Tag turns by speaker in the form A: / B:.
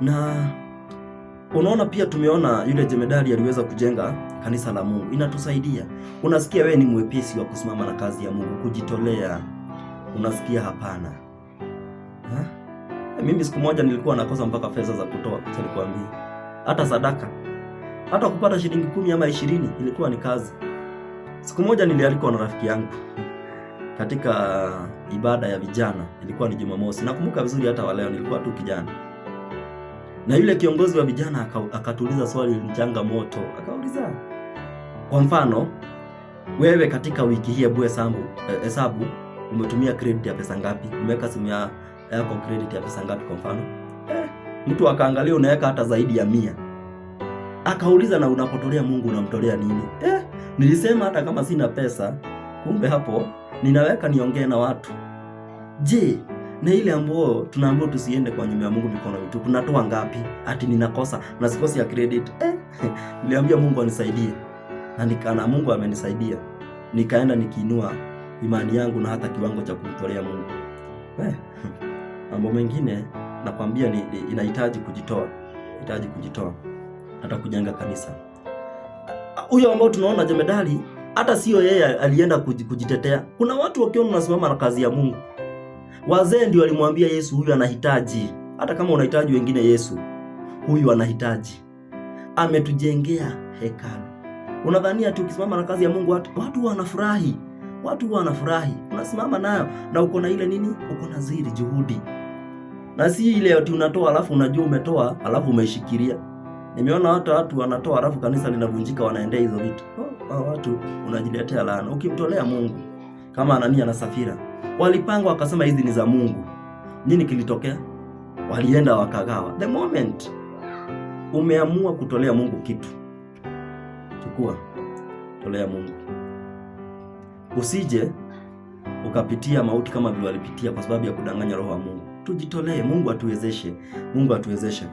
A: Na unaona pia tumeona yule jemedari aliweza kujenga kanisa la Mungu. Inatusaidia. Unasikia wewe ni mwepesi wa kusimama na kazi ya Mungu, kujitolea. Unasikia hapana. Mimi siku moja nilikuwa nakosa mpaka pesa za kutoa, acha nikwambie. Hata sadaka. Hata kupata shilingi 10 ama 20 ilikuwa ni kazi. Siku moja nilialikwa na rafiki yangu katika ibada ya vijana. Ilikuwa ni Jumamosi. Nakumbuka vizuri hata leo, nilikuwa tu kijana. Na yule kiongozi wa vijana akatuuliza swali la changamoto. Akauliza, kwa mfano, wewe katika wiki hii hesabu umetumia credit ya pesa ngapi? Umeweka simu yako credit ya pesa ngapi kwa mfano? Mtu akaangalia unaweka hata zaidi ya 100. Akauliza, na unapotolea Mungu unamtolea nini? Nilisema hata kama sina pesa, kumbe hapo ninaweka niongee na watu. Je, na ile ambayo tunaambiwa tusiende kwa nyumba ya Mungu mikono mitupu, tunatoa ngapi? Ati ninakosa na sikosi ya credit. Niliambia Mungu anisaidie. Na Mungu amenisaidia. Nikaenda nikiinua imani yangu na hata kiwango cha kumtolea Mungu. Mambo mengine nakwambia inahitaji kujitoa. Inahitaji kujitoa. Hata kujenga kanisa. Huyo ambao tunaona jemedari, hata sio yeye alienda kujitetea. Kuna watu wakiona unasimama na kazi ya Mungu. Wazee ndio walimwambia Yesu, huyu anahitaji. Hata kama unahitaji wengine, Yesu huyu anahitaji. Ametujengea hekalu. Unadhania ati ukisimama na kazi ya Mungu watu wanafurahi? Watu wanafurahi. Unasimama nayo na uko na ile nini? Uko na zili juhudi. Na si ile ati unatoa alafu unajua umetoa alafu umeshikilia. Nimeona watu wanatoa alafu kanisa linavunjika, wanaendea hizo vitu. Watu unajiletea laana. Ukimtolea Mungu kama Anania na Safira, walipanga wakasema hizi ni za Mungu. Nini kilitokea? Walienda wakagawa. The moment umeamua kutolea Mungu kitu, chukua, tolea Mungu. Usije ukapitia mauti kama vile walipitia kwa sababu ya kudanganya roho wa Mungu. Tujitolee, Mungu atuwezeshe. Mungu atuwezeshe.